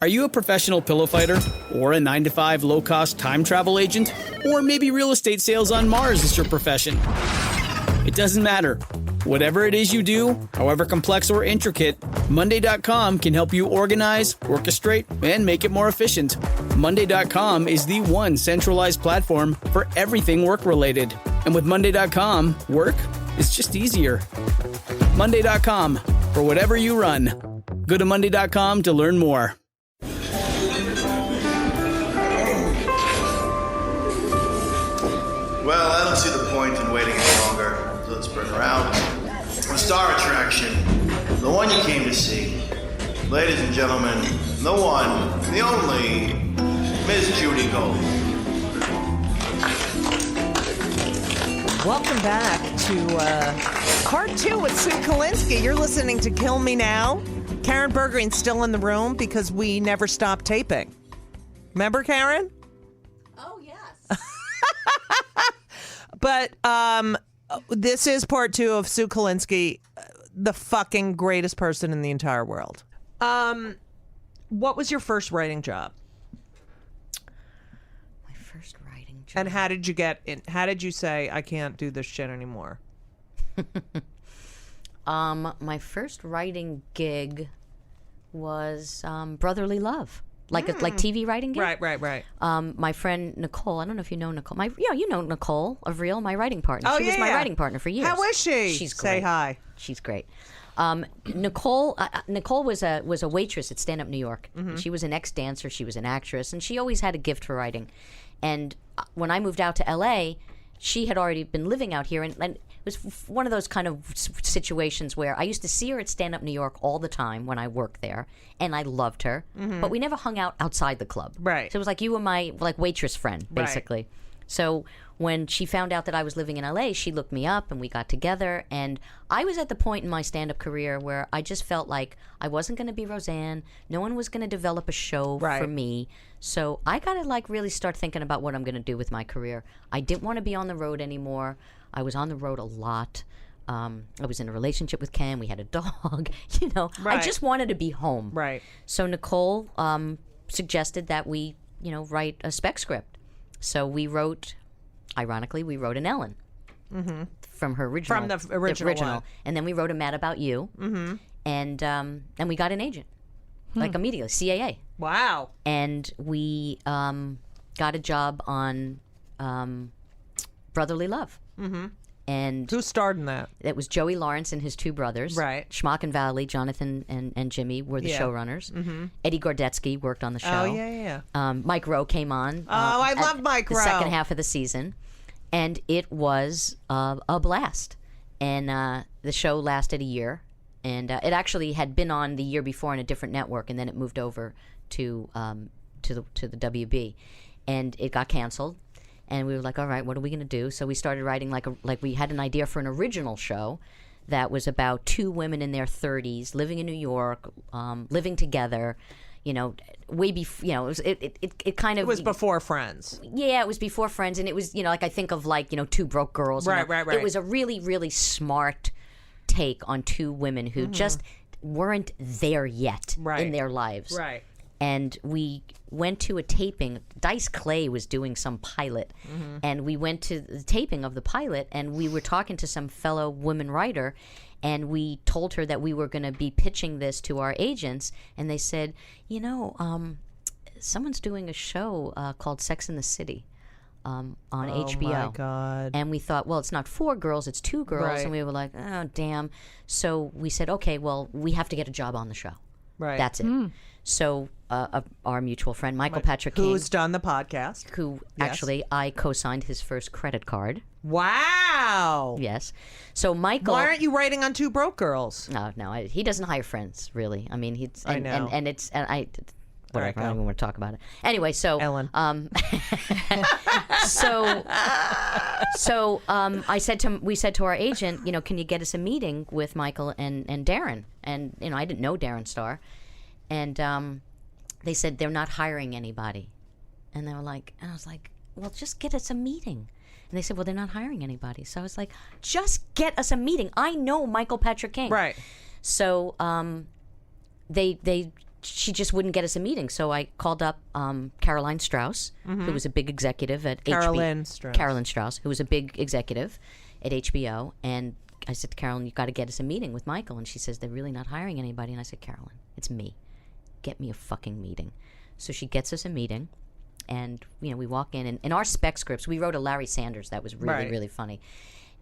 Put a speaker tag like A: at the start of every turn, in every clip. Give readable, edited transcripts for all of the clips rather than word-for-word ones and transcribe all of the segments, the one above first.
A: Are you a professional pillow fighter? Or a 9-to-5 low-cost time travel agent? Or maybe real estate sales on Mars is your profession? It doesn't matter. Whatever it is you do, however complex or intricate, Monday.com can help you organize, orchestrate, and make it more efficient. Monday.com is the one centralized platform for everything work-related. And with Monday.com, work is just easier. Monday.com, for whatever you run. Go to Monday.com to learn more.
B: Well, I don't see the point in waiting any longer, so let's bring her out. The star attraction, the one you came to see. Ladies and gentlemen, the one, the only, Miss Judy Gold.
C: Welcome back to part 2 with Sue Kolinsky. You're listening to Kill Me Now. Karen Bergerin's still in the room because we never stopped taping. Remember, Karen?
D: Oh, yes.
C: But this is part 2 of Sue Kolinsky, the fucking greatest person in the entire world. What was your first writing job?
D: My first writing job.
C: And how did you get in? How did you say, I can't do this shit anymore?
D: My first writing gig was Brotherly Love. Like TV writing gig?
C: Right.
D: My friend Nicole, I don't know if you know Nicole. You know Nicole of Real, my writing partner.
C: Oh,
D: she was my writing partner for years.
C: How is she?
D: She's great.
C: Say hi.
D: She's great. Nicole was a waitress at Stand Up New York.
C: Mm-hmm.
D: She was an ex-dancer. She was an actress, and she always had a gift for writing. And when I moved out to L.A., she had already been living out here, and it was one of those kind of situations where I used to see her at Stand Up New York all the time when I worked there, and I loved her, but we never hung out outside the club.
C: Right.
D: So it was like you were my waitress friend, basically. Right. So when she found out that I was living in LA, she looked me up and we got together, and I was at the point in my stand-up career where I just felt like I wasn't going to be Roseanne. No one was going to develop a show for me. So I got to really start thinking about what I'm going to do with my career. I didn't want to be on the road anymore. I was on the road a lot. I was in a relationship with Ken. We had a dog. I just wanted to be home.
C: Right.
D: So Nicole suggested that we, write a spec script. So we wrote an Ellen from her original.
C: From the original one.
D: And then we wrote a Mad About You. Mm-hmm. And we got an agent, immediately, CAA.
C: Wow.
D: And we got a job on Brotherly Love. Mm-hmm. And
C: who starred in that?
D: It was Joey Lawrence and his two brothers.
C: Right.
D: Schmock and Valley, Jonathan and Jimmy were the showrunners. Mm-hmm. Eddie Gordetsky worked on the show.
C: Oh, yeah.
D: Mike Rowe came on.
C: I love Mike Rowe.
D: The second half of the season. And it was a blast. And the show lasted a year. And it actually had been on the year before on a different network, and then it moved over to the WB. And it got canceled. And we were like, all right, what are we going to do? So we started writing we had an idea for an original show that was about two women in their 30s living in New York, living together. Way before, it kind of...
C: It was before Friends.
D: Yeah, it was before Friends. And it was, I think of Two Broke Girls.
C: Right.
D: It was a really, really smart take on two women who just weren't there yet in their lives.
C: Right.
D: And we went to a taping. Dice Clay was doing some pilot. Mm-hmm. And we went to the taping of the pilot, and we were talking to some fellow woman writer, and we told her that we were going to be pitching this to our agents, and they said, someone's doing a show called Sex and the City on HBO.
C: Oh, my God.
D: And we thought, well, it's not 4 girls, it's 2 girls.
C: Right.
D: And we were like, oh, damn. So we said, okay, well, we have to get a job on the show.
C: Right.
D: That's it. So our mutual friend, Michael Patrick King.
C: Who's done the podcast.
D: Who actually, I co-signed his first credit card.
C: Wow.
D: Yes. So Michael...
C: Why aren't you writing on Two Broke Girls?
D: No, he doesn't hire friends, really. I mean, he's...
C: I know.
D: And it's... And I... Whatever,
C: Right,
D: I don't even want to talk about it. Anyway, so...
C: Ellen.
D: We said to our agent, can you get us a meeting with Michael and Darren? And, I didn't know Darren Star. And they said, they're not hiring anybody. And they were like... And I was like, well, just get us a meeting. And they said, well, they're not hiring anybody. So I was like, just get us a meeting. I know Michael Patrick King.
C: Right.
D: So they she just wouldn't get us a meeting. So I called up Caroline Strauss, who was a big executive at HBO. Carolyn Strauss, who was a big executive at HBO. And I said to Carolyn, you got to get us a meeting with Michael. And she says, they're really not hiring anybody. And I said, Carolyn, it's me. Get me a fucking meeting. So she gets us a meeting. And, you know, we walk in. And in our spec scripts, we wrote a Larry Sanders that was really, really funny.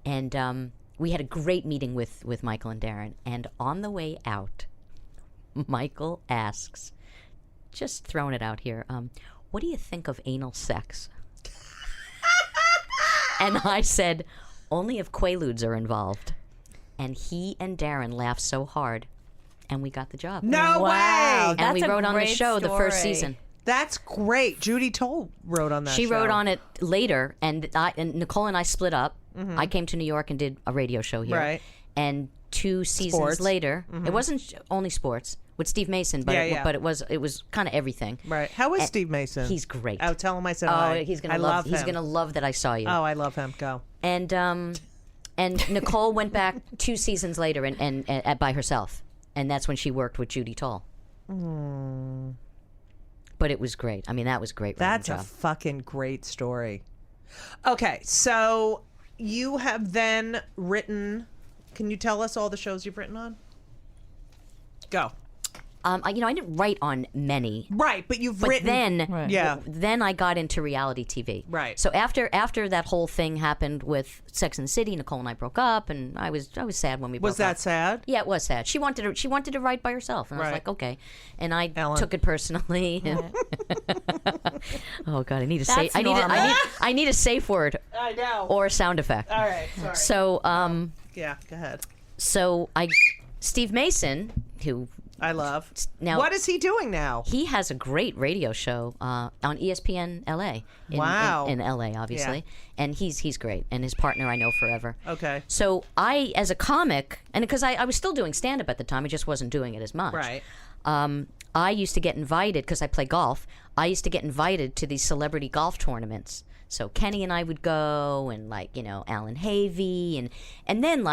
D: And we had a great meeting with Michael and Darren. And on the way out, Michael asks, just throwing it out here, what do you think of anal sex? And I said, only if Quaaludes are involved. And he and Darren laughed so hard, and we got the job.
C: No way!
D: And we wrote on the show the first season.
C: That's great. Judy Toll wrote on that show.
D: She wrote on it later, and Nicole and I split up. I came to New York and did a radio show here.
C: Right.
D: And 2 seasons later, it wasn't only sports with Steve Mason, but it was kind of everything.
C: Right. How is Steve Mason?
D: He's great.
C: Oh, tell him I said hi.
D: He's gonna
C: I love him.
D: He's gonna love that I saw you.
C: Oh, I love him. Go.
D: And Nicole went back 2 seasons later and by herself, and that's when she worked with Judy Toll. But it was great. I mean, that was great.
C: That's a fucking great story. Okay, so you have then written. Can you tell us all the shows you've written on? Go.
D: I didn't write on many.
C: Right, but you've
D: but
C: written.
D: Then I got into reality TV.
C: Right.
D: So after that whole thing happened with Sex and the City, Nicole and I broke up, and I was sad when we broke up.
C: Was that sad?
D: Yeah, it was sad. She wanted to write by herself, and I was like, okay. And I
C: Ellen.
D: took it personally. Oh God, I need a safe. I need a safe word.
C: I know.
D: Or a sound effect.
C: All right. Sorry.
D: So
C: yeah, go ahead.
D: So Steve Mason, who
C: I love.
D: Now,
C: what is he doing now?
D: He has a great radio show on ESPN LA. In LA, obviously.
C: Yeah.
D: And he's great. And his partner I know forever.
C: Okay.
D: So I, as a comic, and because I was still doing stand-up at the time, I just wasn't doing it as much.
C: Right.
D: I used to get invited, because I play golf, I used to get invited to these celebrity golf tournaments. So Kenny and I would go, and Alan Havey, and then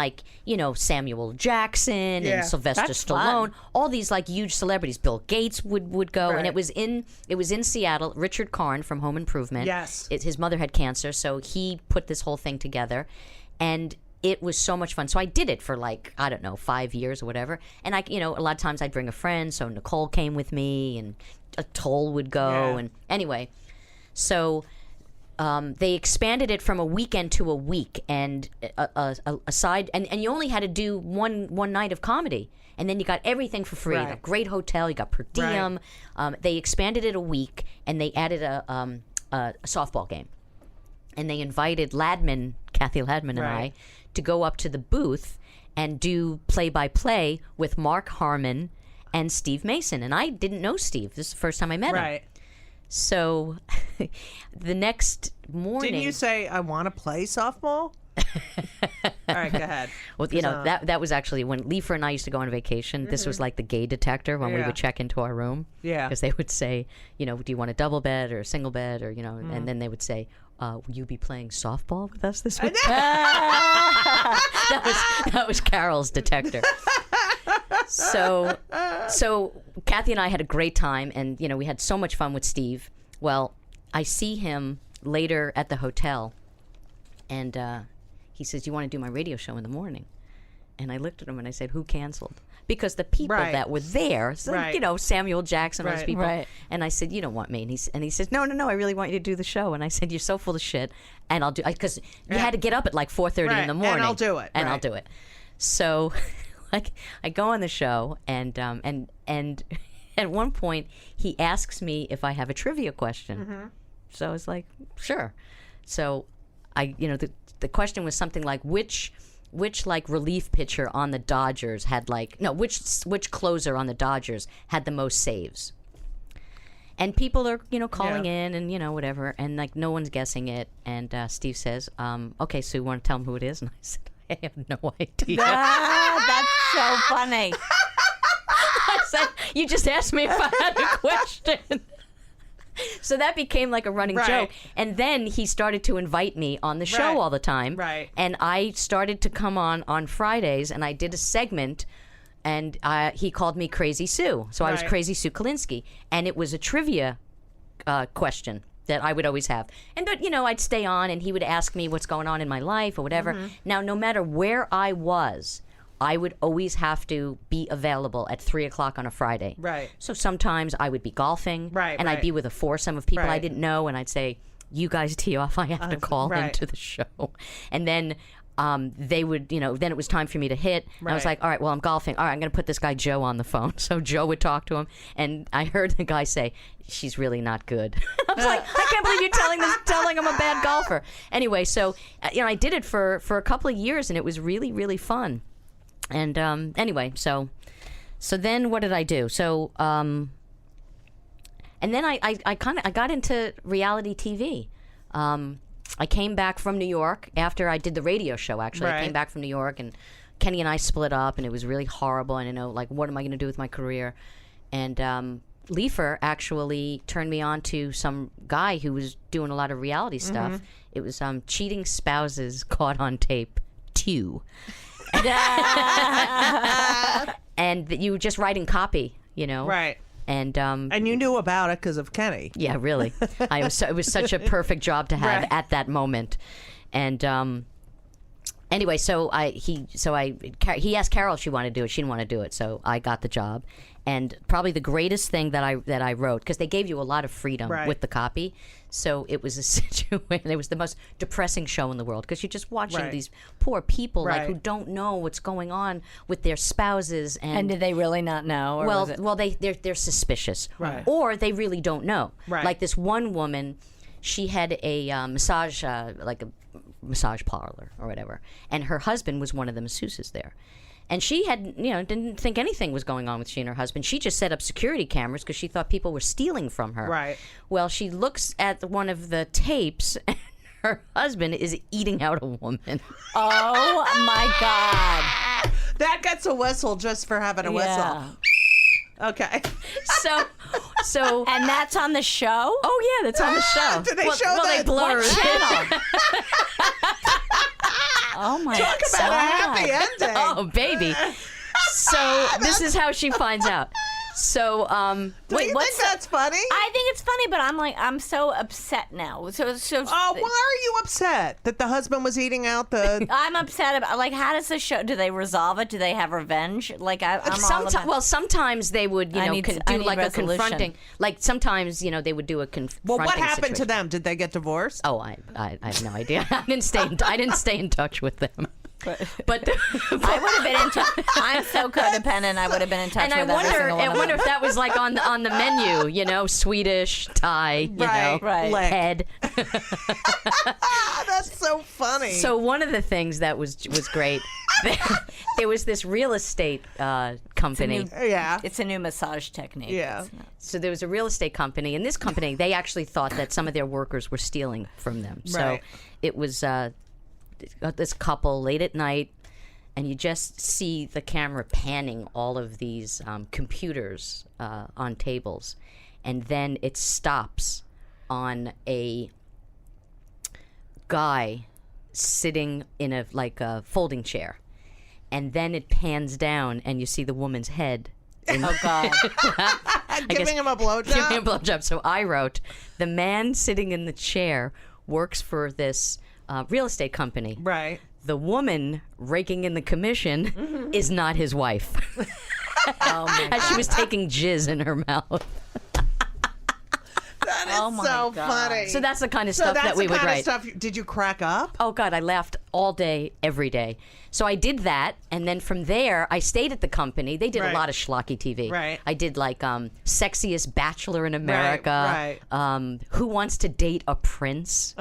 D: Samuel Jackson and Sylvester Stallone, all these huge celebrities. Bill Gates would go,
C: right.
D: And it was in Seattle. Richard Karn from Home Improvement.
C: Yes,
D: his mother had cancer, so he put this whole thing together, and it was so much fun. So I did it for 5 years or whatever. And a lot of times I'd bring a friend. So Nicole came with me, and a Toll would go, and anyway, so. They expanded it from a weekend to a week, and a side, and you only had to do one night of comedy, and then you got everything for free.
C: Right.
D: You got great hotel, you got per diem. Right. They expanded it a week, and they added a softball game, and they invited Kathy Ladman, and I to go up to the booth and do play-by-play with Mark Harmon and Steve Mason, and I didn't know Steve. This is the first time I met him.
C: Right.
D: So the next morning...
C: Didn't you say, I want to play softball? All right, go ahead.
D: Well, that was actually when Leifer and I used to go on vacation. Mm-hmm. This was like the gay detector when we would check into our room. Yeah. Because they would say, do you want a double bed or a single bed? Or, and then they would say, will you be playing softball with us this week? That was Carol's detector. So Kathy and I had a great time, and we had so much fun with Steve. Well, I see him later at the hotel, and he says, "You want to do my radio show in the morning?" And I looked at him and I said, "Who canceled?" Because the people that were there, Samuel Jackson, all those people, and I said, "You don't want me." And he says, "No, I really want you to do the show." And I said, "You're so full of shit," and I'll do because you had to get up at 4:30 in the morning,
C: and I'll do it,
D: and I'll do it. So. I go on the show, and at one point he asks me if I have a trivia question. Mm-hmm. So I was like, sure. So the question was something like which relief pitcher on the Dodgers had which closer on the Dodgers had the most saves. And people are calling in and whatever, and no one's guessing it. And Steve says, "Okay, so you want to tell him who it is?" And I said, I have no idea.
E: That's so funny.
D: I said, you just asked me if I had a question. So that became like a running joke. And then he started to invite me on the show all the time. Right. And I started to come on Fridays, and I did a segment and he called me Crazy Sue. So I was
C: Right.
D: Crazy Sue Kolinsky, and it was a trivia question that I would always have. And but I'd stay on, and he would ask me what's going on in my life or whatever. Now, no matter where I was, I would always have to be available at 3:00 on a Friday.
C: Right.
D: So sometimes I would be golfing,
C: Right,
D: and I'd
C: right.
D: be with a foursome of people I
C: Right.
D: didn't know, and I'd say, "You guys tee off. I have to call
C: right.
D: into the show," and then. They would, then it was time for me to hit. And I was
C: Right.
D: like, all right, well, I'm golfing. All right, I'm going to put this guy Joe on the phone. So Joe would talk to him, and I heard the guy say, "She's really not good." I was like, I can't believe you're telling him I'm a bad golfer. Anyway, so I did it for a couple of years, and it was really, really fun. And anyway, so then what did I do? So and then I got into reality TV. I came back from New York after I did the radio show, actually. I
C: Right.
D: came back from New York, and Kenny and I split up, and it was really horrible. And what am I going to do with my career? And Leifer actually turned me on to some guy who was doing a lot of reality stuff. It was Cheating Spouses Caught on Tape 2. And you were just writing copy,
C: Right.
D: And
C: And you knew about it because of Kenny.
D: yeah, really. It was such a perfect job to have
C: Right.
D: at that moment. And anyway, he asked Carol if she wanted to do it. She didn't want to do it, so I got the job. And probably the greatest thing that I wrote, because they gave you a lot of freedom
C: Right.
D: with the copy. So it was a situation. It was the most depressing show in the world, because you're just watching
C: Right.
D: these poor people
C: Right.
D: who don't know what's going on with their spouses.
E: And did they really not know? Or was it...
D: They're suspicious,
C: Right.
D: or they really don't know.
C: Right.
D: Like this one woman, she had a massage, like a massage parlor or whatever, and her husband was one of the masseuses there. And she had, didn't think anything was going on with she and her husband. She just set up security cameras because she thought people were stealing from her.
C: Right.
D: Well, she looks at one of the tapes, and her husband is eating out a woman.
E: Oh my God.
C: That gets a whistle just for having a
E: Yeah.
C: whistle. Okay.
D: So.
E: And that's on the show?
D: Oh yeah, that's on the show.
C: Did they show
D: they
C: that?
D: blurred
E: What
D: it.
E: channel? Oh my God.
C: Talk about a happy ending.
D: Oh, baby. So this is how she finds out. So,
C: Do you think that's funny?
E: I think it's funny, but I'm so upset now. So
C: Oh, why are you upset that the husband was eating out the?
E: I'm upset about, how does the show, do they resolve it? Do they have revenge? I'm all about...
D: sometimes they would,
E: I need
D: do like
E: resolution.
D: a confronting. Like sometimes, they would do a confronting.
C: Well, what happened to
D: situation.
C: them? Did they get divorced?
D: Oh, I have no idea. I didn't stay in touch with them. But
E: I would have been in touch. I'm so codependent. I would have been in touch
D: and I
E: with every single one of
D: wonder
E: them.
D: if that was like on the menu, Swedish, Thai,
C: Right. Lick.
D: head.
C: That's so funny.
D: So one of the things that was great, there was this real estate company.
C: yeah.
E: It's a new massage technique.
C: Yeah.
E: It's not-
D: So there was a real estate company, and this company, they actually thought that some of their workers were stealing from them. So
C: Right.
D: it was this couple late at night, and you just see the camera panning all of these computers on tables, and then it stops on a guy sitting in a folding chair, and then it pans down, and you see the woman's head.
E: Oh God.
C: Giving him a blowjob.
D: Give me a blowjob. So I wrote, the man sitting in the chair works for this real estate company.
C: Right.
D: The woman raking in the commission is not his wife.
E: Oh my
D: As she was taking jizz in her mouth.
C: That is
E: Oh my
C: so
E: God.
C: funny.
D: So that's the kind of
C: So
D: stuff
C: that's
D: that we
C: the
D: would
C: kind
D: write.
C: of stuff. Did you crack up?
D: Oh God, I laughed all day, every day. So I did that, and then from there, I stayed at the company. They did
C: Right.
D: a lot of schlocky TV.
C: Right.
D: I did Sexiest Bachelor in America.
C: right.
D: Who Wants to Date a Prince?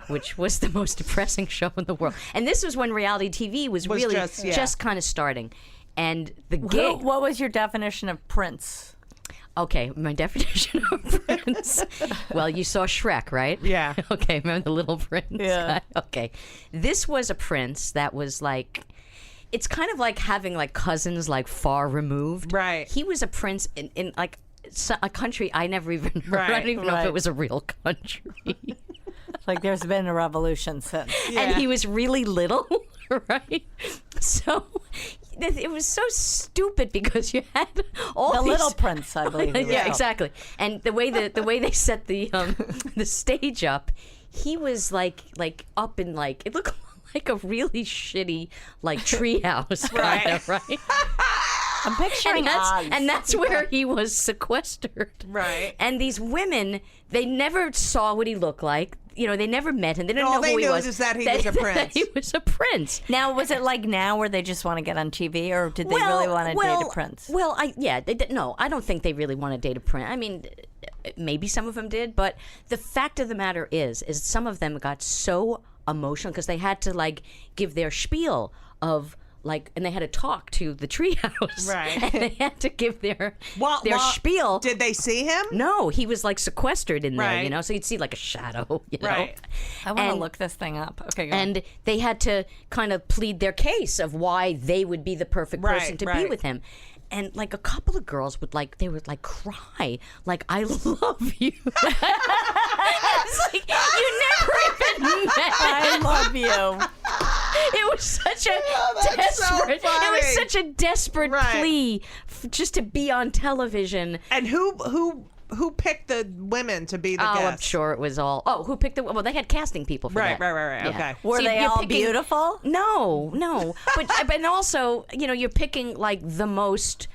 D: Which was the most depressing show in the world. And this was when reality TV was really
C: just
D: kind of starting. And the gig.
E: What was your definition of Prince?
D: Okay, my definition of prince. Well, you saw Shrek, right?
C: Yeah.
D: Okay, remember the little prince?
E: Yeah.
D: Okay. This was a prince that was it's kind of like having cousins far removed.
C: Right.
D: He was a prince in a country I never even heard.
C: Right,
D: I don't even know if
E: right.
D: it was a real country.
E: There's been a revolution since.
C: Yeah.
D: And he was really little, right? So it was so stupid because you had all
E: The
D: these...
E: Little Prince, I believe.
D: Yeah, exactly. And the way they set the the stage up, he was like up in like it looked like a really shitty like treehouse kind of, right?
E: I'm picturing Oz.
D: And that's where he was sequestered.
C: Right.
D: And these women, they never saw what he looked like. You know, they never met him. They didn't
C: All
D: know who
C: they
D: he
C: knew
D: was.
C: is that he was a prince.
D: He was a prince.
E: Now, was it like now where they just want to get on TV, or did they really want to date a prince?
D: Well, no, I don't think they really want to date a prince. I mean, maybe some of them did, but the fact of the matter is some of them got so emotional because they had to like give their spiel of like, and they had to talk to the treehouse,
C: right?
D: And they had to give their spiel.
C: Did they see him?
D: No, he was like sequestered in there,
C: Right.
D: you know. So you'd see like a shadow, you know.
C: Right.
E: I want to
D: And-
E: look this thing up. Okay, go on.
D: And they had to kind of plead their case of why they would be the perfect person
C: Right,
D: to be
C: right.
D: with him. And like a couple of girls would like, they would like cry, like, I love you. It's like, you never even met
E: I
D: him.
E: love you.
D: It was such a
C: that's so
D: desperate, it
C: funny.
D: was such a desperate
C: Right.
D: plea just to be on television.
C: And who picked the women to be the guests?
D: I'm sure it was all. Oh, who picked the? Well, they had casting people for
C: Right,
D: that.
C: right.
D: Yeah.
C: Okay.
E: Were
D: So
E: they
D: you're
E: all
D: picking-
E: beautiful?
D: No. But also, you know, you're picking like the most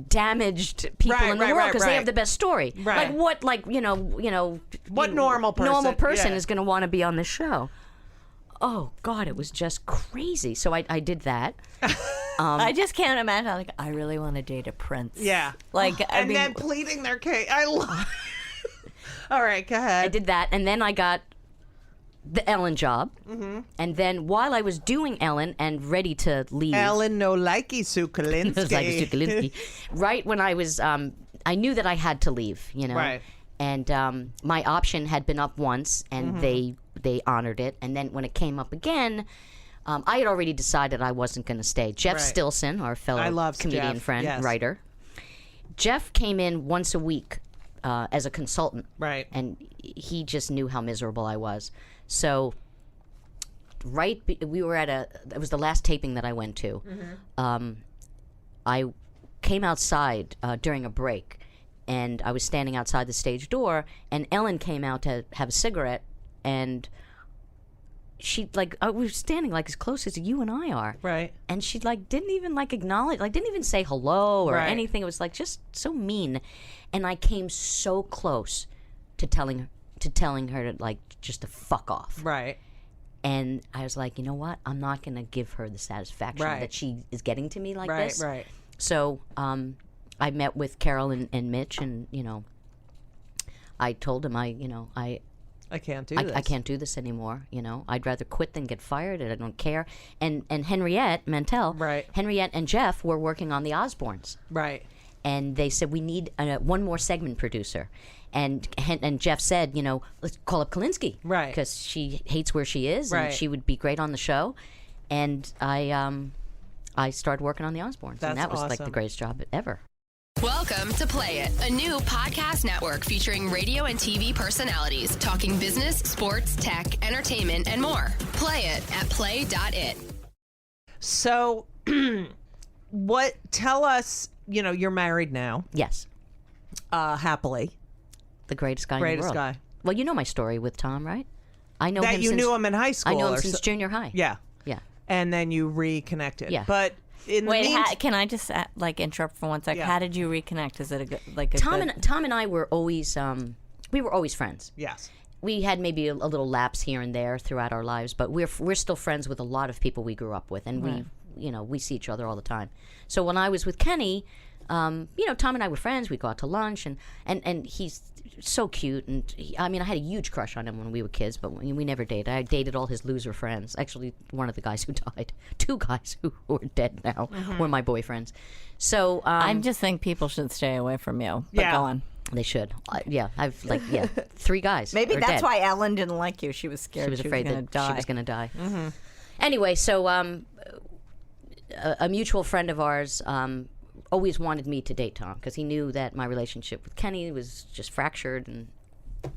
D: damaged people
C: Right,
D: in the
C: right,
D: world
C: right,
D: because they
C: right.
D: have the best story.
C: Right.
D: Like what? Like you know.
C: What normal person- yeah.
D: is going to want to be on the show? Oh God, it was just crazy. So I did that.
E: I just can't imagine. Like, I really want to date a prince.
C: Yeah.
E: Like, I
C: And
E: mean,
C: then pleading their case. I love. All right, go ahead.
D: I did that, and then I got the Ellen job. Mm-hmm. And then while I was doing Ellen and ready to leave,
C: Ellen no likey Sue Kolinsky.
D: It was like a Kolinsky. Right when I was, I knew that I had to leave, you know.
C: Right.
D: And my option had been up once, and
C: Mm-hmm.
D: they honored it. And then when it came up again, I had already decided I wasn't going to stay. Jeff
C: Right.
D: Stilson, our fellow
C: I love
D: comedian
C: Jeff,
D: friend,
C: yes.
D: writer, Jeff came in once a week as a consultant.
C: Right.
D: And he just knew how miserable I was. So we were at it was the last taping that I went to. I came outside during a break, and I was standing outside the stage door, and Ellen came out to have a cigarette, and she like we were standing like as close as you and I are,
C: Right.
D: and she like didn't even like acknowledge, like didn't even say hello or
C: Right.
D: anything. It was like just so mean, and I came so close to telling her to like just to fuck off.
C: Right.
D: And I was like, you know what? I'm not going to give her the satisfaction
C: Right.
D: that she is getting to me like
C: Right.
D: this.
C: Right.
D: So I met with Carol and Mitch, and I told him I
C: can't do this.
D: I can't do this anymore. You know, I'd rather quit than get fired, and I don't care. And Henriette Mantel,
C: Right.
D: Henriette and Jeff were working on the Osbournes,
C: Right.
D: and they said we need one more segment producer. And Jeff said, let's call up Kolinsky,
C: Right.
D: Because she hates where she is,
C: Right.
D: and she would be great on the show. And I started working on the Osbournes,
C: That's
D: and that was like the
C: awesome.
D: greatest job ever.
F: Welcome to Play It, a new podcast network featuring radio and TV personalities talking business, sports, tech, entertainment, and more. Play it at play.it.
C: So, tell us, you're married now,
D: Yes,
C: happily.
D: the greatest guy in the
C: Greatest
D: world.
C: guy.
D: Well, you know my story with Tom, right? I know
C: That
D: him
C: you
D: since,
C: knew him in high school.
D: I knew him
C: or
D: since junior high.
C: Yeah.
D: Yeah.
C: And then you reconnected.
D: Yeah.
C: But in
E: wait,
C: the meantime,
E: can I just interrupt for 1 second?
C: Yeah.
E: How did you reconnect? Is it a good
D: Tom
E: good...
D: and I were always we were always friends.
C: yes.
D: We had maybe a little lapse here and there throughout our lives, but we're still friends with a lot of people we grew up with, and we see each other all the time. So when I was with Kenny, Tom and I were friends. We'd go out to lunch, and he's so cute. And I had a huge crush on him when we were kids, but we never dated. I dated all his loser friends. Actually, one of the guys who died, 2 guys who are dead now, were my boyfriends. So
E: I just think people should stay away from you. But
C: Yeah.
E: go on.
D: they should. I've 3 guys.
E: Maybe
D: are
E: that's
D: dead.
E: why Ellen didn't like you. She was scared.
D: She was afraid
E: gonna
D: that
E: die.
D: she was going to die. Anyway, so a mutual friend of ours always wanted me to date Tom because he knew that my relationship with Kenny was just fractured,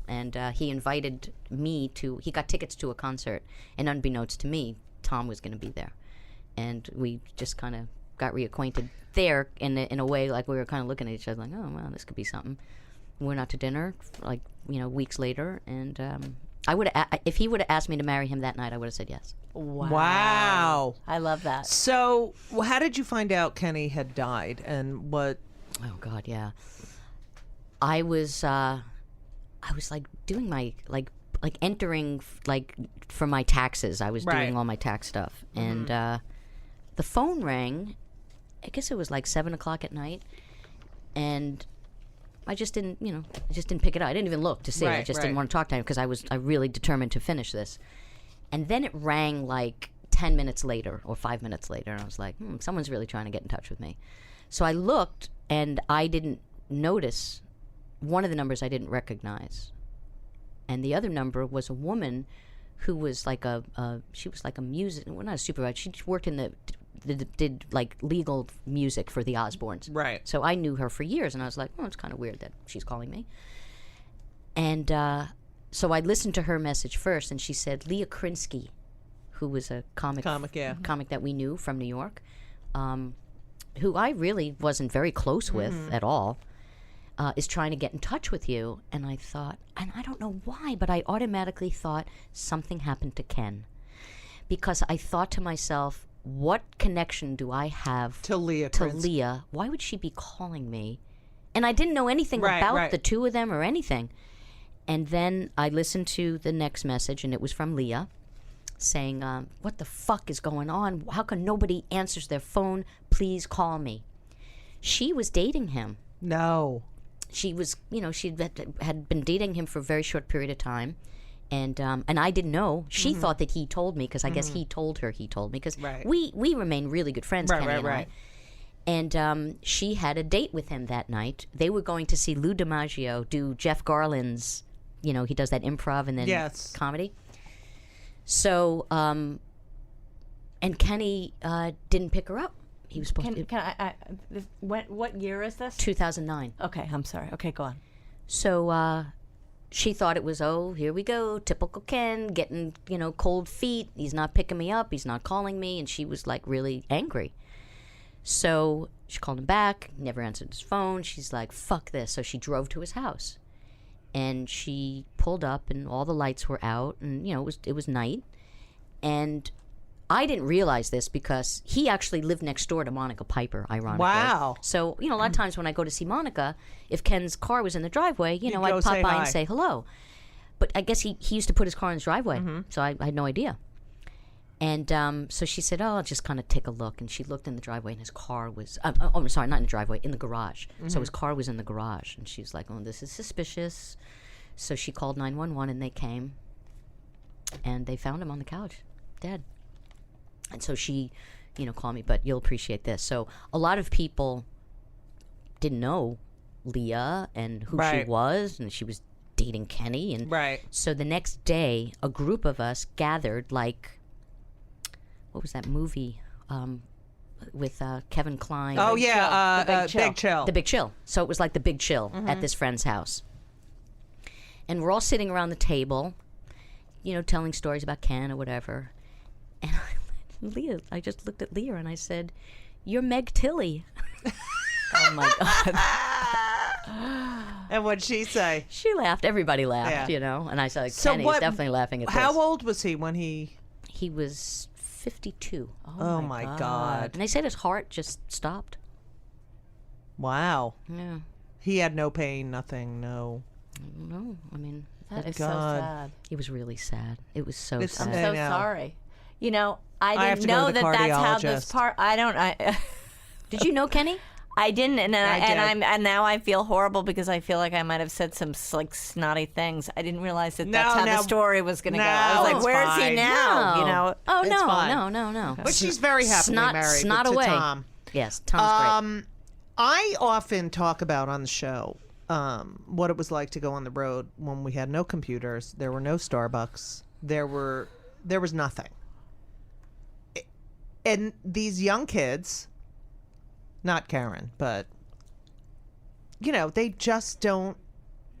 D: and he invited me to. He got tickets to a concert, and unbeknownst to me, Tom was going to be there, and we just kind of got reacquainted there in a way, like we were kind of looking at each other like, oh, well, this could be something. We went out to dinner, like, weeks later, and I would if he would have asked me to marry him that night, I would have said yes.
C: Wow.
E: I love that.
C: So, how did you find out Kenny had died, and what?
D: Oh God, yeah. I was like doing my like entering like for my taxes. I was doing all my tax stuff, and the phone rang. I guess it was like 7:00 at night, and I just didn't pick it up. I didn't even look to see. I just didn't want to talk to him because I really determined to finish this. And then it rang like 10 minutes later or 5 minutes later, and I was like, someone's really trying to get in touch with me. So I looked, and I didn't notice one of the numbers I didn't recognize, and the other number was a woman who was like she was like a music, well, not a supervisor. She worked in did like legal music for the Osbournes.
C: Right.
D: So I knew her for years, and I was like, it's kind of weird that she's calling me. And so I listened to her message first, and she said Leah Kolinsky, who was a comic that we knew from New York, who I really wasn't very close with at all, is trying to get in touch with you. And I thought, and I don't know why, but I automatically thought something happened to Ken, because I thought to myself, what connection do I have
C: To Leah
D: to
C: Kolinsky.
D: Leah? Why would she be calling me? And I didn't know anything about the two of them or anything. And then I listened to the next message, and it was from Leah saying, what the fuck is going on? How come nobody answers their phone? Please call me. She was dating him.
C: No.
D: She was, she had been dating him for a very short period of time. And I didn't know. She thought that he told me, because I guess he told her he told me, because we remain really good friends, Kenny and I. And she had a date with him that night. They were going to see Lou DiMaggio do Jeff Garland's, he does that improv and then comedy. So, and Kenny didn't pick her up. He was supposed to.
E: What year is this?
D: 2009.
E: Okay, I'm sorry. Okay, go on.
D: So she thought it was, here we go, typical Ken, getting, cold feet. He's not picking me up. He's not calling me. And she was like really angry. So she called him back, never answered his phone. She's like, fuck this. So she drove to his house. And she pulled up, and all the lights were out, and it was night. And I didn't realize this because he actually lived next door to Monica Piper, ironically.
C: Wow.
D: So, a lot of times when I go to see Monica, if Ken's car was in the driveway, I'd pop by and say hello. But I guess he used to put his car in his driveway, so I had no idea. And so she said, I'll just kind of take a look. And she looked in the driveway, and his car was, I'm sorry, not in the driveway, in the garage. So his car was in the garage. And she was like, this is suspicious. So she called 911, and they came. And they found him on the couch, dead. And so she, called me, but you'll appreciate this. So a lot of people didn't know Leah and who she was, and she was dating Kenny. And so the next day, a group of us gathered, like, what was that movie with Kevin Kline?
C: Oh, yeah,
E: Big Chill.
D: The Big Chill. So it was like the Big Chill at this friend's house. And we're all sitting around the table, telling stories about Ken or whatever. And I just looked at Leah and I said, "You're Meg Tilly." Oh my God.
C: And what'd she say?
D: She laughed. Everybody laughed, And I said, Kenny's definitely laughing at this.
C: How old was he when he...
D: He was 52.
C: Oh my God.
D: And they said his heart just stopped.
C: Wow.
D: Yeah.
C: He had no pain, nothing, no...
D: No, I mean...
E: That is so
C: God.
E: sad.
D: It was really sad. It was so sad.
E: I'm so sorry. I
C: have
E: didn't
C: to go
E: know
C: to the
E: that's how this
C: cardiologist.
E: part.
D: Did you know Kenny?
E: I didn't, and
C: did.
E: and now I feel horrible because I feel like I might have said some like snotty things. I didn't realize that's how the story was going to go. I was like, "Where is he now?"
D: Oh
C: It's
D: no,
C: fine.
D: no.
C: But she's very happily married
D: snot
C: to
D: away.
C: Tom.
D: Yes, Tom's great.
C: I often talk about on the show what it was like to go on the road when we had no computers, there were no Starbucks, there was nothing. And these young kids, not Karen, but they just don't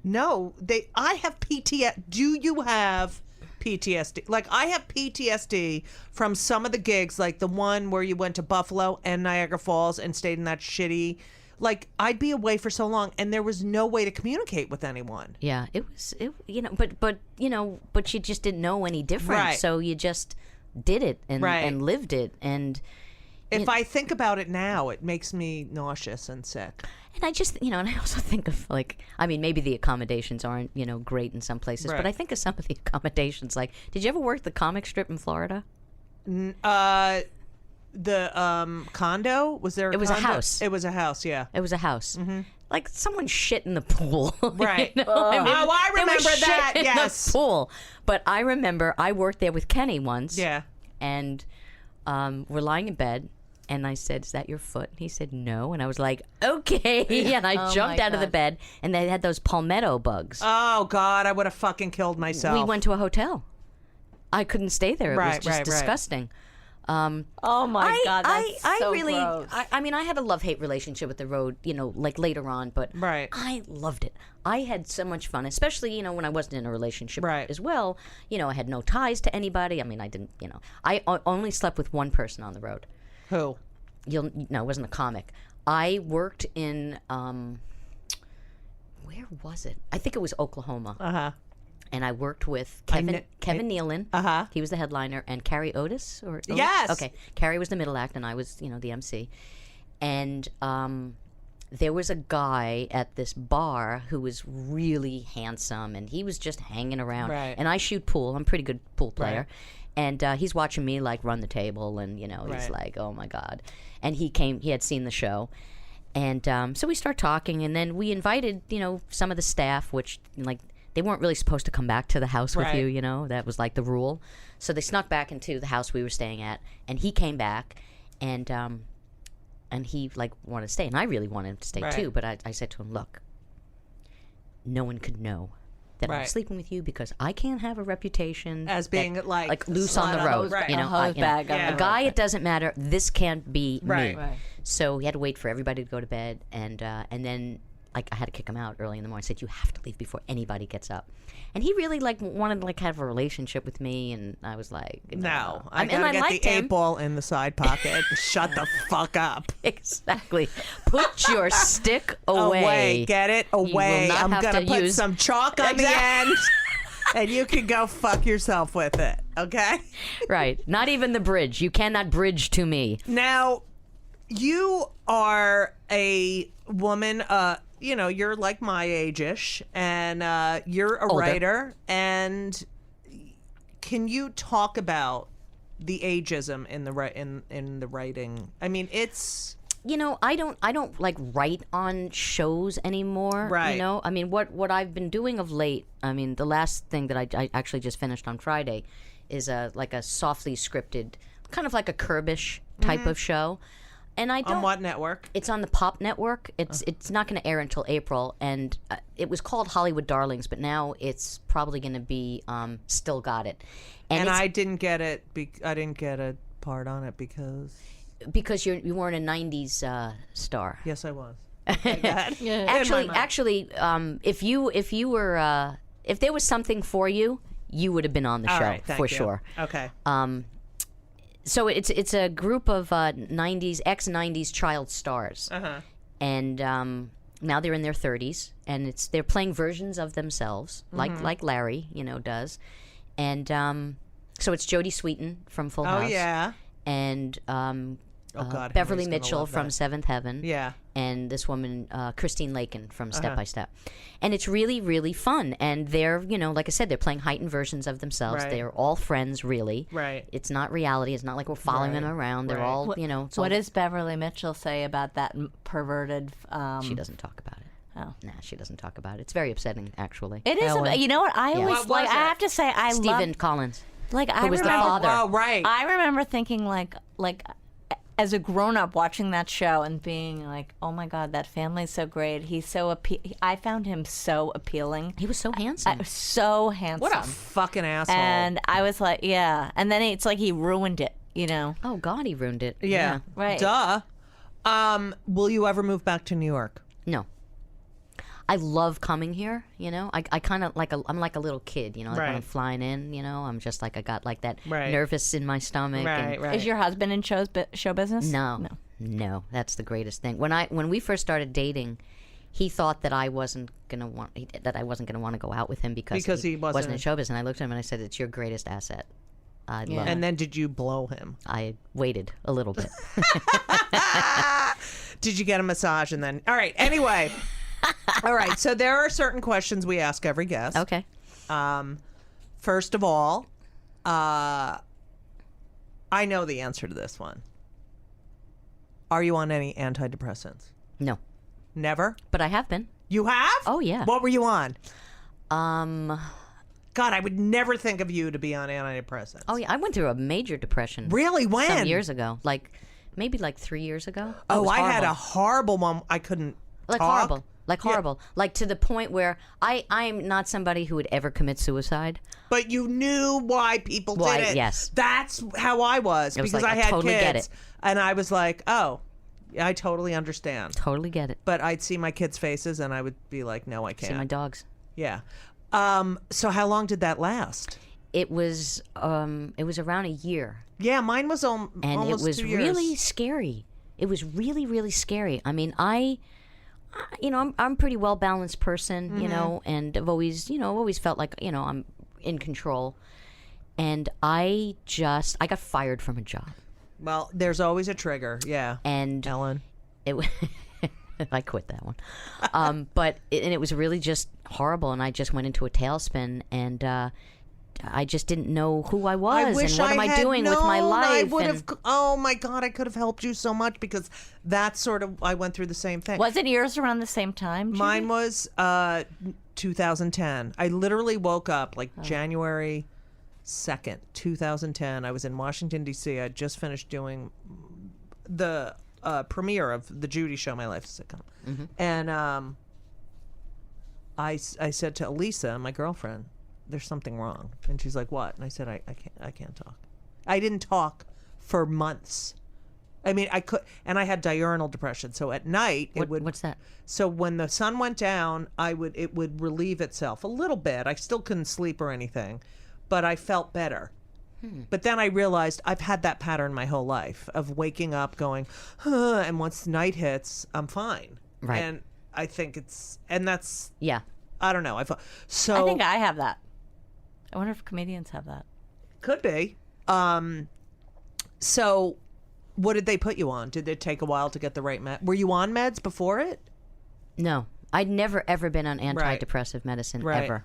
C: know. I have PTSD. Do you have PTSD. Like, I have PTSD from some of the gigs, like the one where you went to Buffalo and Niagara Falls and stayed in that shitty. Like, I'd be away for so long, and there was no way to communicate with anyone.
D: Yeah, it was, but you just didn't know any different.
C: Right.
D: So you just did it and lived it. And
C: if I think about it now, it makes me nauseous and sick.
D: And I just, and I also think of maybe the accommodations aren't, great in some places, but I think of some of the accommodations. Like, did you ever work the comic strip in Florida?
C: The condo, was there?
D: It was
C: condo?
D: a house.
C: It was a house. Yeah,
D: it was a house. Mm-hmm. Like someone shit in the pool.
C: Right.
D: I
C: remember that.
D: In
C: yes.
D: the pool. But I remember I worked there with Kenny once.
C: Yeah.
D: And we're lying in bed. And I said, "Is that your foot?" And he said, "No." And I was like, "Okay." And I jumped out of the bed, and they had those palmetto bugs.
C: Oh, God, I would have fucking killed myself.
D: We went to a hotel. I couldn't stay there. It was just disgusting.
E: Oh, my God, that's so
D: really,
E: gross.
D: I had a love-hate relationship with the road, like later on, but
C: I
D: loved it. I had so much fun, especially, when I wasn't in a relationship as well. I had no ties to anybody. I mean, I didn't, I only slept with one person on the road.
C: Who?
D: No, it wasn't a comic. I worked in, where was it? I think it was Oklahoma.
C: Uh-huh.
D: And I worked with Kevin Nealon.
C: Uh-huh.
D: He was the headliner. And Carrie Otis?
C: Yes.
D: Okay. Carrie was the middle act, and I was, the MC. And there was a guy at this bar who was really handsome, and he was just hanging around.
C: Right.
D: And I shoot pool. I'm a pretty good pool player. Right. And he's watching me, like, run the table, and, he's like, oh, my God. And he had seen the show. And so we start talking, and then we invited, some of the staff, which, like, they weren't really supposed to come back to the house with you, That was, like, the rule. So they snuck back into the house we were staying at, and he came back, and he, like, wanted to stay. And I really wanted him to stay, too. But I said to him, look, no one could know that I'm sleeping with you because I can't have a reputation
C: as being like
D: loose on the road. A guy, it doesn't matter. This can't be me. Right. So he had to wait for everybody to go to bed, and then I had to kick him out early in the morning. I said, you have to leave before anybody gets up. And he really wanted to have a relationship with me, and I was like,
C: no. I gotta get the 8-ball in the side pocket. Shut the fuck up.
D: Exactly. Put your stick away.
C: Get it away. I'm gonna put some chalk on the end, and you can go fuck yourself with it. Okay.
D: Right. Not even the bridge. You cannot bridge to me.
C: Now, you are a woman. You're like my age-ish, and you're a
D: older
C: writer. And can you talk about the ageism in the writing? I mean, it's
D: I don't like write on shows anymore.
C: Right.
D: I mean, what I've been doing of late. I mean, the last thing that I actually just finished on Friday is a softly scripted, kind of like a Curbish type of show. And I don't.
C: On what network?
D: It's on the Pop Network. It's not going to air until April, and it was called Hollywood Darlings, but now it's probably going to be Still Got It.
C: And I didn't get it. I didn't get a part on it because
D: you weren't a '90s star.
C: Yes, I was.
D: Actually, if you were if there was something for you, you would have been on the show for sure.
C: Okay.
D: So it's a group of ex-90s child stars, and now they're in their 30s, and they're playing versions of themselves, like Larry, does, and so it's Jodie Sweetin from Full House, and Beverly Mitchell from Seventh Heaven, and this woman Christine Lakin from Step by Step, and it's really, really fun. And they're like I said, they're playing heightened versions of themselves. They're all friends, really.
C: Right.
D: It's not reality. It's not like we're following them around. They're all
E: What does Beverly Mitchell say about that perverted?
D: She doesn't talk about it.
E: Oh.
D: Nah, she doesn't talk about it. It's very upsetting, actually.
E: It is. You know what? I always I have to say I
D: Stephen Collins,
E: who
D: was the father.
C: Oh, right.
E: I remember thinking like as a grown-up watching that show and being like, oh my God, that family's so great. He's so I found him so appealing.
D: He was so handsome.
E: So handsome.
C: What a fucking asshole.
E: And I was like, yeah. And then it's like he ruined it,
D: Oh God, he ruined it.
E: Yeah. Right.
C: Duh. Will you ever move back to New York?
D: No. I love coming here. You know, I kind of I'm like a little kid. You know, like when I'm
C: Right.
D: flying in. You know, I'm just like I got like that
C: Right.
D: nervous in my stomach.
C: Right, right.
E: Is your husband in show business?
D: No, that's the greatest thing. When we first started dating, he thought that I wasn't gonna want to go out with him because
C: he wasn't
D: in
C: in-
D: showbiz. And I looked at him and I said, "It's your greatest asset." I love.
C: And then did you blow him?
D: I waited a little bit.
C: Did you get a massage and then? All right. Anyway. All right. So there are certain questions we ask every guest.
D: Okay.
C: First of all, I know the answer to this one. Are you on any antidepressants?
D: No,
C: Never?
D: but I have been.
C: You have?
D: Oh, yeah.
C: What were you on?
D: Um.
C: God, I would never think of you to be on antidepressants.
D: Oh yeah, I went through a major depression.
C: Really? When?
D: Some years ago, maybe 3 years ago. It
C: Oh,
D: was
C: I had a
D: horrible.
C: horrible one. I couldn't
D: like
C: talk.
D: horrible, like horrible, like to the point where I'm not somebody who would ever commit suicide.
C: But you knew why people
D: Why,
C: did it.
D: yes.
C: That's how I was
D: It was
C: because
D: like,
C: I
D: I
C: had
D: totally
C: kids.
D: get it.
C: And I was like, oh, I totally understand.
D: Totally get it.
C: But I'd see my kids' faces and I would be like, no, I
D: See
C: can't.
D: my dogs.
C: Yeah. So how long did that last?
D: It was around a year,
C: Yeah, mine was
D: and
C: almost
D: it was
C: 2 years.
D: really scary. It was really, really scary. I mean, I'm a pretty well balanced person,
C: Mm-hmm.
D: you know, and I've always felt like I'm in control. And I got fired from a job,
C: Well, there's always a trigger. Yeah.
D: and
C: Ellen.
D: it I quit that one. But it was really just horrible, and I just went into a tailspin, and I just didn't know who I was
C: I wish
D: and what am I
C: had
D: doing with my
C: known.
D: life.
C: I would
D: and-
C: have. Oh my God, I could have helped you so much because that's sort of. I went through the same thing.
E: Was it yours around the same time? Judy?
C: Mine was 2010. I literally woke up like January 2nd, 2010. I was in Washington D.C. I just finished doing the premiere of the Judy Show, My Life is a Sitcom, and I said to Elisa, my girlfriend, there's something wrong. And she's like, what? And I said, I can't talk. I didn't talk for months. I mean, I could, and I had diurnal depression. So at night,
D: What's that?
C: So when the sun went down, it would relieve itself a little bit. I still couldn't sleep or anything, but I felt better. But then I realized I've had that pattern my whole life of waking up going, huh, and once night hits, I'm fine.
D: Right.
C: And I think that's,
D: Yeah.
C: I don't know. So
E: I think I have that. I wonder if comedians have that.
C: could be. So what did they put you on? Did it take a while to get the right med? Were you on meds before it?
D: No, I'd never ever been on antidepressive medicine
C: Right.
D: ever.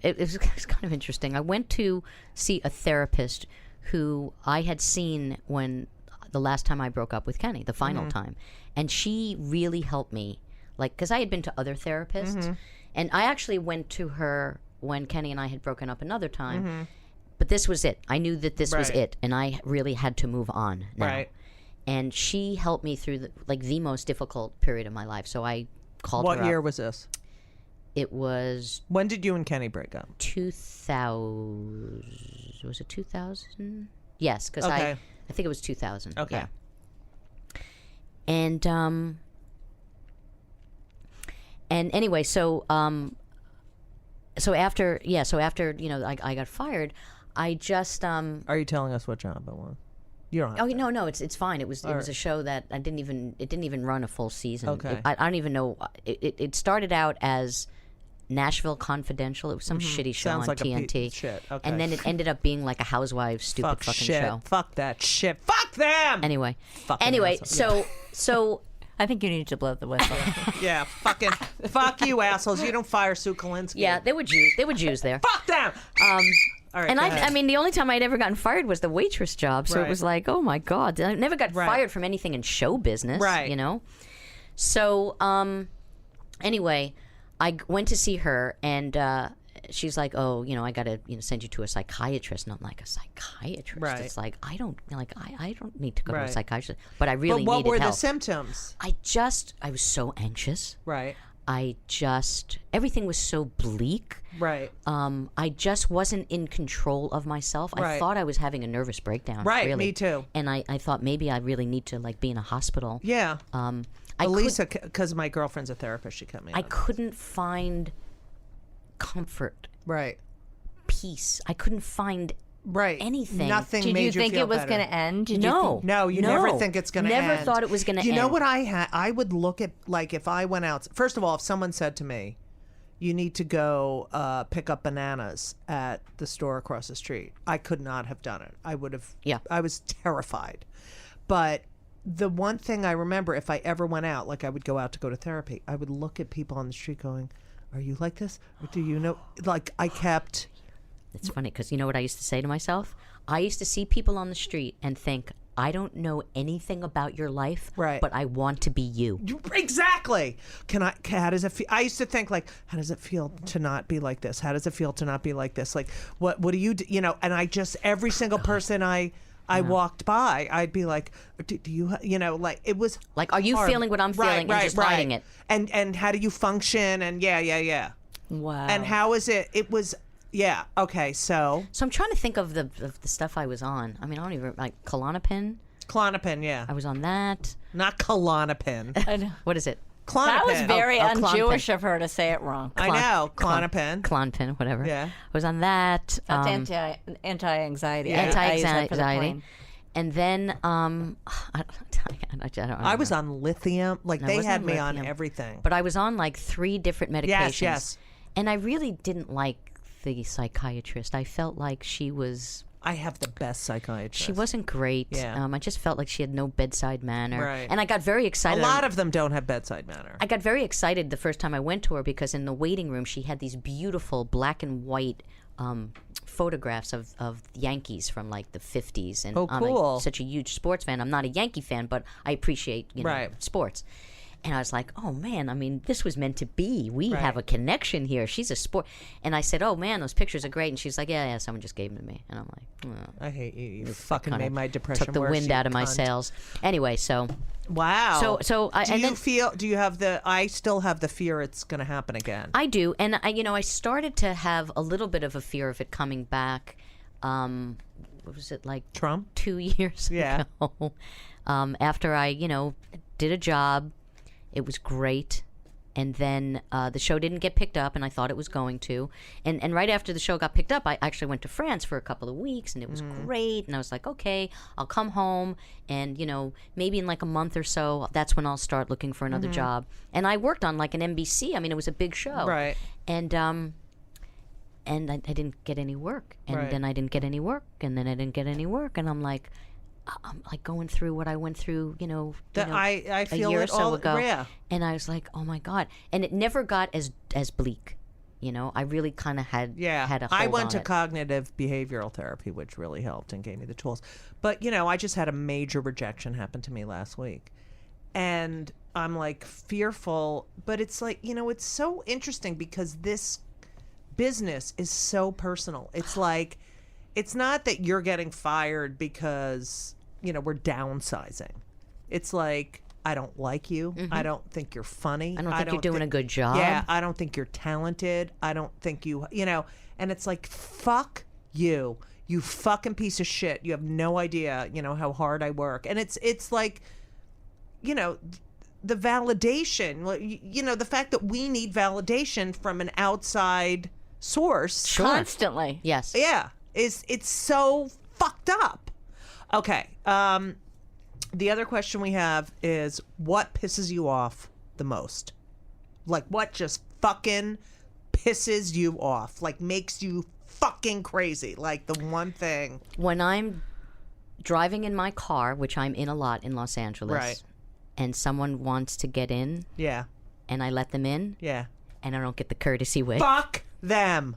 D: It was kind of interesting. I went to see a therapist who I had seen when the last time I broke up with Kenny, the final time, and she really helped me. Like, because I had been to other therapists, and I actually went to her when Kenny and I had broken up another time. But this was it. I knew that this was
C: Right.
D: it, and I really had to move on now.
C: Right.
D: And she helped me through the most difficult period of my life. So I called her
C: What
D: up.
C: year was this?
D: It was
C: When did you and Kenny break up?
D: 2000. Was it 2000? Yes, because
C: Okay.
D: I think it was 2000.
C: Okay.
D: Yeah. And anyway, so after I got fired, I just
C: Are you telling us what job it was? You don't have
D: Oh
C: to.
D: no, it's fine. It was a show that it didn't even run a full season.
C: Okay.
D: I don't even know. It started out as Nashville Confidential. It was some shitty show
C: Sounds
D: on
C: like a
D: TNT.
C: shit. Okay.
D: And then it ended up being like a Housewives stupid
C: Fuck
D: fucking
C: shit.
D: show.
C: Fuck that shit. Fuck them.
D: Anyway,
C: Fucking asshole.
D: so
E: I think you need to blow the whistle.
C: Yeah, fucking fuck you assholes. You don't fire Sue Kolinsky.
D: yeah, they were Jews there.
C: Fuck them. All right.
D: And
C: go ahead.
D: I mean, the only time I'd ever gotten fired was the waitress job. So
C: Right.
D: it was like, oh my God. I never got
C: Right.
D: fired from anything in show business.
C: Right.
D: You know? So, anyway, I went to see her and she's like, oh, I got to send you to a psychiatrist. And I'm like, a psychiatrist?
C: Right.
D: It's like, I don't need to go to a
C: Right.
D: psychiatrist. But I really
C: but what
D: needed
C: were
D: help.
C: the symptoms?
D: I was so anxious.
C: Right.
D: Everything was so bleak.
C: Right.
D: I just wasn't in control of myself. I
C: Right.
D: thought I was having a nervous breakdown.
C: Right,
D: really.
C: me too.
D: And I thought maybe I really need to be in a hospital.
C: Yeah. Elisa, because my girlfriend's a therapist, she cut me
D: I
C: off.
D: couldn't find comfort,
C: Right.
D: peace. I couldn't find
C: Right.
D: anything.
C: Nothing
E: Did
C: made
E: you think
C: feel
E: it was
C: better.
E: going to end? Did you
D: No.
E: think-
C: No, you never think it's going to end.
D: Never thought it was going to end.
C: You know what I had? I would look at, like, if I went out. First of all, if someone said to me, you need to go pick up bananas at the store across the street, I could not have done it. I would have.
D: Yeah.
C: I was terrified. But the one thing I remember, if I ever went out, like I would go out to go to therapy, I would look at people on the street going, are you like this? Or do you know? Like, I kept.
D: It's funny because you know what I used to say to myself? I used to see people on the street and think, I don't know anything about your life,
C: Right.
D: but I want to be you.
C: Exactly. How does it feel? I used to think, like, how does it feel to not be like this? How does it feel to not be like this? Like, what do you do? You know, and I just, every single person I walked by, I'd be like, do you, you know, like, it was
D: Like, are you
C: hard.
D: feeling what I'm feeling and just hiding it?
C: And how do you function? And yeah.
E: Wow.
C: And how is it? It was, yeah. Okay. So
D: So I'm trying to think of the stuff I was on. I mean, I don't even, like, Klonopin.
C: Klonopin, yeah.
D: I was on that.
C: Not Klonopin.
E: I know.
D: What is it?
C: Klonopin.
E: That was very
D: Klonopin.
E: un-Jewish of her to say it wrong.
C: I know. Klonopin.
D: Klonopin, whatever.
C: Yeah.
D: I was on that.
E: That's anti-anxiety.
C: Yeah.
E: I use that for the
D: Anti-anxiety.
E: plane.
D: And then I don't
C: I was
D: remember.
C: on lithium. Like,
D: I
C: they
D: wasn't
C: had
D: on
C: me on
D: lithium.
C: everything.
D: But I was on like 3 different medications.
C: Yes.
D: And I really didn't like the psychiatrist. I felt like she
C: have the best psychiatrist.
D: she wasn't great.
C: Yeah.
D: I just felt like she had no bedside manner.
C: Right.
D: And I got very
C: A
D: excited.
C: lot of them don't have bedside manner.
D: I got very excited the first time I went to her because in the waiting room she had these beautiful black and white photographs of Yankees from like the 50s. And
C: Oh,
D: I'm
C: cool.
D: such a huge sports fan. I'm not a Yankee fan, but I appreciate
C: Right.
D: sports. And I was like, oh man, I mean, this was meant to be. We
C: Right.
D: have a connection here. She's a sport. And I said, oh man, those pictures are great. And she's like, yeah, someone just gave them to me. And I'm like, oh.
C: I hate you. You fucking
D: Kinda
C: made my depression
D: took the
C: worse,
D: wind
C: you
D: out of my
C: cunt.
D: sails. Anyway, so
C: Wow.
D: So I
C: do
D: and
C: you
D: then,
C: feel? Do you have the? I still have the fear it's going to happen again.
D: I do, and I started to have a little bit of a fear of it coming back. What was it like?
C: Trump?
D: 2 years
C: Yeah.
D: ago. After I did a job, it was great. And then the show didn't get picked up, and I thought it was going to. And right after the show got picked up, I actually went to France for a couple of weeks, and it was great. And I was like, okay, I'll come home, and maybe in like a month or so, that's when I'll start looking for another job. And I worked on like an NBC. I mean, it was a big show,
C: Right.
D: And I didn't get any work, and
C: Right.
D: then I didn't get any work, and then I didn't get any work, and I'm like going through what I went through,
C: I
D: a
C: feel
D: year
C: it
D: or so
C: all.
D: ago.
C: Yeah.
D: And I was like, oh my God. And it never got as bleak. I really kind of had had a hold
C: I went
D: on
C: to
D: it.
C: cognitive behavioral therapy, which really helped and gave me the tools. But I just had a major rejection happen to me last week, and I'm like fearful. But it's like it's so interesting because this business is so personal. It's like it's not that you're getting fired because we're downsizing. It's like, I don't like you. I don't think you're funny.
D: I don't think you're doing a good job.
C: Yeah, I don't think you're talented. I don't think and it's like, fuck you. You fucking piece of shit. You have no idea, how hard I work. And it's like, the validation, the fact that we need validation from an outside source.
E: Constantly.
D: Yes.
C: Yeah, it's so fucked up. Okay. The other question we have is, what pisses you off the most? Like, what just fucking pisses you off? Like, makes you fucking crazy? Like, the one thing.
D: When I'm driving in my car, which I'm in a lot in Los Angeles,
C: Right.
D: and someone wants to get in,
C: Yeah.
D: and I let them in,
C: Yeah.
D: and I don't get the courtesy wave,
C: Fuck them.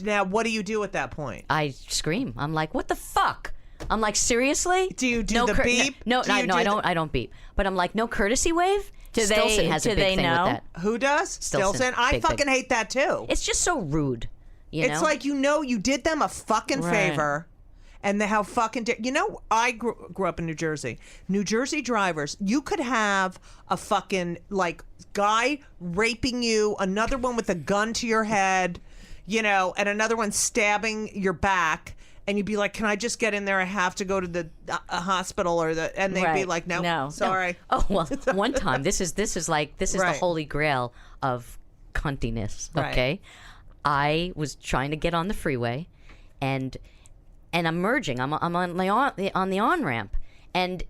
C: Now, what do you do at that point?
D: I scream. I'm like, what the fuck? I'm like, seriously?
C: Do you do the beep?
D: No,
C: Do you do
D: I don't beep. But I'm like, no courtesy wave?
E: Do they-
D: Stilson has a
E: do
D: big
E: they
D: thing
E: know?
D: with that.
C: Who does?
D: Stilson.
C: I
D: Big,
C: fucking
D: big.
C: hate that too.
D: It's just so rude.
C: It's like, you did them a fucking
E: Right.
C: favor. And how fucking I grew up in New Jersey. New Jersey drivers, you could have a fucking like guy raping you, another one with a gun to your head, and another one stabbing your back, and you'd be like, "Can I just get in there? I have to go to the hospital," and they'd be
E: Right.
C: like, "No,
E: No.
C: sorry."
D: Oh well, one time this is the
C: Right.
D: holy grail of cuntiness.
C: Right.
D: Okay, I was trying to get on the freeway, and I'm merging. I'm on the on ramp, and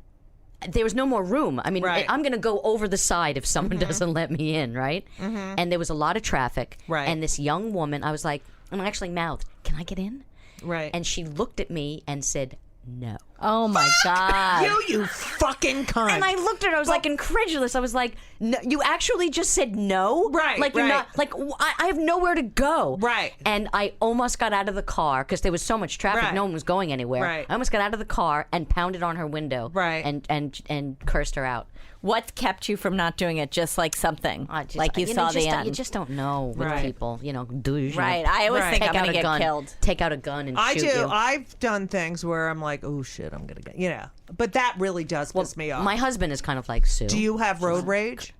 D: there was no more room. I mean,
C: Right.
D: I'm going to go over the side if someone doesn't let me in, right? And there was a lot of traffic.
C: Right.
D: And this young woman, I was like, and I actually mouthed, "Can I get in?"
C: Right.
D: And she looked at me and said, "No."
E: Oh my God.
C: You fucking cunt.
D: And I looked at her. I was like incredulous. I was like, no, "You actually just said no,
C: Right,
D: Like you're
C: right.
D: not like I have nowhere to go,
C: Right.
D: And I almost got out of the car because there was so much traffic.
C: Right.
D: No one was going anywhere.
C: Right.
D: I almost got out of the car and pounded on her window,
C: Right.
D: and cursed her out.
E: What kept you from not doing it? Just like something, like you
D: know,
E: saw the
D: just,
E: end.
D: You just don't know with
C: Right.
D: people, delusional.
E: Right. I always
C: Right.
E: think
D: Take
E: I'm
D: out
E: going
D: a
E: to get
D: gun.
E: killed.
D: Take out a gun and
C: I
D: shoot
C: do.
D: you.
C: I've done things where I'm like, "Oh shit, I'm gonna get," but that really does piss me off.
D: My husband is kind of like Sue.
C: Do you have road rage?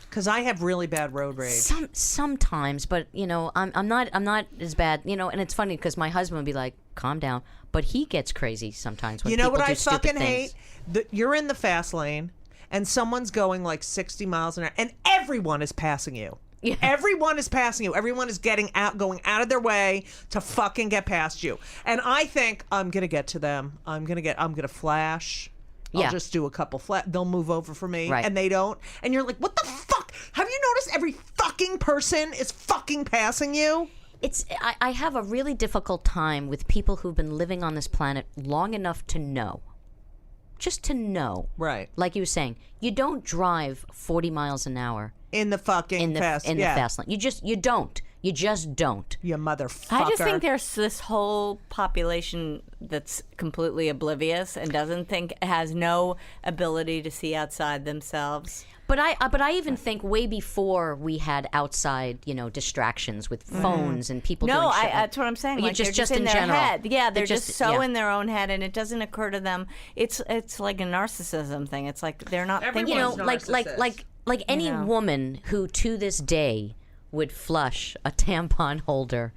C: Because I have really bad road rage.
D: Sometimes, but I'm not as bad. And it's funny because my husband would be like, "Calm down," but he gets crazy sometimes when
C: You know
D: people
C: what
D: do
C: I
D: stupid
C: fucking
D: things.
C: hate? You're in the fast lane, and someone's going like 60 miles an hour, and everyone is passing you.
D: Yeah.
C: Everyone is passing you. Everyone is going out of their way to fucking get past you. And I think I'm gonna get to them. I'm gonna flash. I'll
D: Yeah.
C: just do a couple they'll move over for me,
D: Right.
C: and they don't. And you're like, "What the fuck? Have you noticed every fucking person is fucking passing you?"
D: I have a really difficult time with people who've been living on this planet long enough to know. Just to know.
C: Right.
D: Like you were saying, you don't drive 40 miles an hour
C: In the fucking
D: in the
C: fast
D: the fast lane. You just don't.
C: You motherfucker.
E: I just think there's this whole population that's completely oblivious and doesn't think, has no ability to see outside themselves.
D: But I even think way before we had outside, distractions with phones and people
E: No,
D: doing shit.
E: that's what I'm saying.
D: You
E: Like, they're just in
D: in
E: their
D: general.
E: head. Yeah, they're just so
D: yeah.
E: in their own head, and it doesn't occur to them. It's like a narcissism thing. It's like they're not thinking.
C: Everyone's
D: like any woman who to this day would flush a tampon holder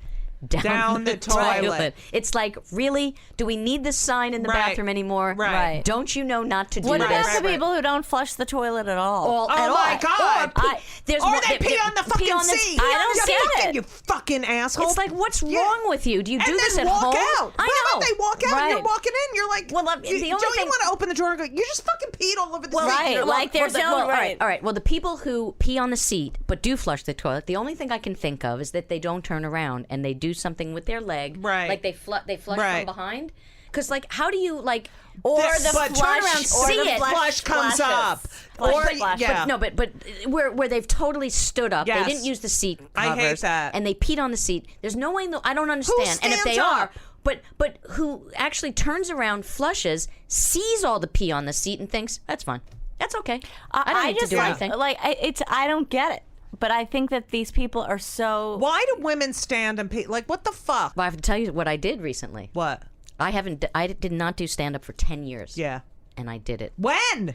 D: down
C: the toilet.
D: It's like, really? Do we need this sign in the
C: Right.
D: bathroom anymore?
C: Right.
D: Don't you know not to do
E: What
D: this?
E: about the people who don't flush the toilet at all?
C: Oh my God! Or they pee on the fucking seat.
E: I don't get it.
C: You fucking asshole!
D: It's like, what's
C: Yeah.
D: wrong with you? Do you do
C: and
D: this
C: then
D: at
C: walk
D: home?
C: out.
D: I
C: What
D: know.
C: about they walk out and you're
E: Right.
C: walking in? You're like,
D: Well, the
C: don't
D: only
C: you
D: thing-
C: want to open the door and go? You just fucking peed all over the seat.
E: right,
C: You're
E: like there's no
D: all
E: right.
D: right. Well, the people who pee on the seat but do flush the toilet, the only thing I can think of is that they don't turn around and they do something with their leg,
C: Right.
D: Like they flush
C: Right.
D: from behind. Because how do you
E: Or
C: This-
E: the
C: but
E: flush,
C: turn around,
E: or
D: see
E: the
D: it.
C: flush comes
E: flushes.
C: up.
E: Flush
C: Or-
E: flushes.
C: yeah.
D: No, but where they've totally stood up,
C: Yes.
D: they didn't use the seat
C: I
D: covers,
C: hate that.
D: and they peed on the seat. There's no way. I don't understand. And if
C: stands
D: they are,
C: up?
D: but who actually turns around, flushes, sees all the pee on the seat, and thinks that's fine, that's okay. I don't need to
E: just
D: do
E: think,
D: anything.
E: Like I don't get it. But I think that these people are so.
C: Why do women stand and pee? Like, what the fuck?
D: Well, I have to tell you what I did recently.
C: What?
D: I did not do stand up for 10 years.
C: Yeah.
D: And I did it
C: When?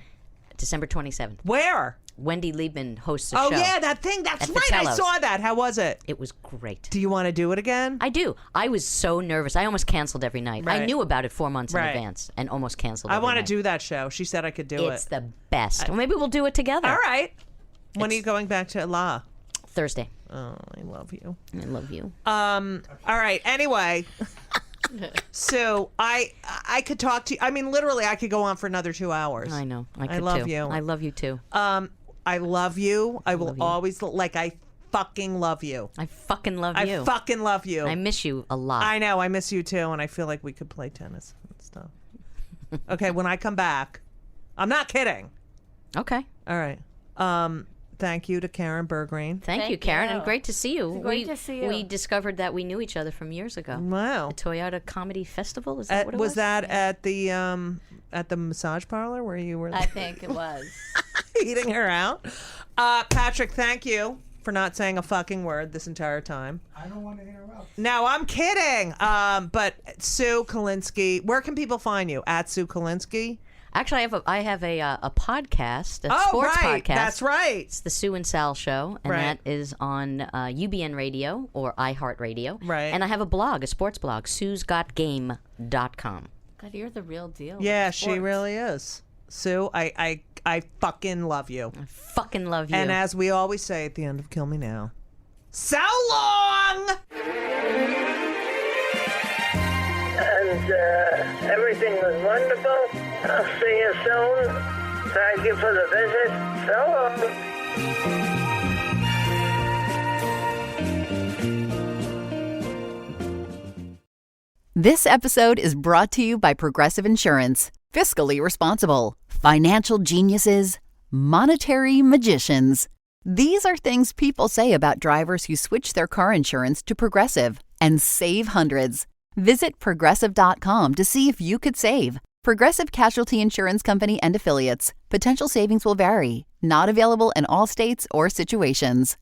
D: December 27th.
C: Where?
D: Wendy Liebman hosts a
C: Oh
D: show.
C: yeah, that thing. That's
D: At
C: right. I
D: Vitello's.
C: saw that. How was it?
D: It was great.
C: Do you want to do it again?
D: I do. I was so nervous. I almost canceled every night. I
C: Right.
D: knew about it 4 months in
C: Right.
D: advance and almost canceled
C: I
D: every
C: want to
D: night.
C: do that show. She said I could do
D: It's
C: it.
D: the best. Well, maybe we'll do it together.
C: All right. When are you going back to La?
D: Thursday.
C: Oh, I love you.
D: I love you.
C: All right. Anyway, so I could talk to you. I mean, literally, I could go on for another 2 hours.
D: I know. I could
C: love
D: too.
C: you.
D: I love you too.
C: I love you. I will always I fucking love you.
D: I fucking love
C: I
D: you.
C: fucking love you.
D: I miss you a lot.
C: I know. I miss you too, and I feel like we could play tennis and stuff. Okay, when I come back, I'm not kidding.
D: Okay.
C: All right. Thank you to Karen Bergreen.
D: Thank you, Karen, and great to see you.
E: It's great to see you.
D: We discovered that we knew each other from years ago.
C: Wow.
D: The Toyota Comedy Festival, is that what it was?
C: Was that at the massage parlor where you were
E: I think it was.
C: eating her out? Patrick, thank you for not saying a fucking word this entire time.
G: I don't want to interrupt.
C: No, I'm kidding. But Sue Kolinsky, where can people find you? At Sue Kolinsky?
D: Actually, I have a podcast, a
C: Oh,
D: sports
C: right.
D: podcast.
C: That's right.
D: It's the Sue and Sal Show, and
C: Right.
D: that is on UBN Radio or iHeartRadio.
C: Right.
D: And I have a blog, a sports blog, Sue'sGotGame.com.
E: God, you're the real deal. with
C: Yeah, she
E: sports.
C: really is. Sue, I fucking love you.
D: Fucking love you.
C: And as we always say at the end of Kill Me Now, so long!
G: And everything was wonderful. I'll see you soon. Thank you for the visit. So long.
H: This episode is brought to you by Progressive Insurance. Fiscally responsible, financial geniuses, monetary magicians. These are things people say about drivers who switch their car insurance to Progressive and save hundreds. Visit Progressive.com to see if you could save. Progressive Casualty Insurance Company and Affiliates. Potential savings will vary. Not available in all states or situations.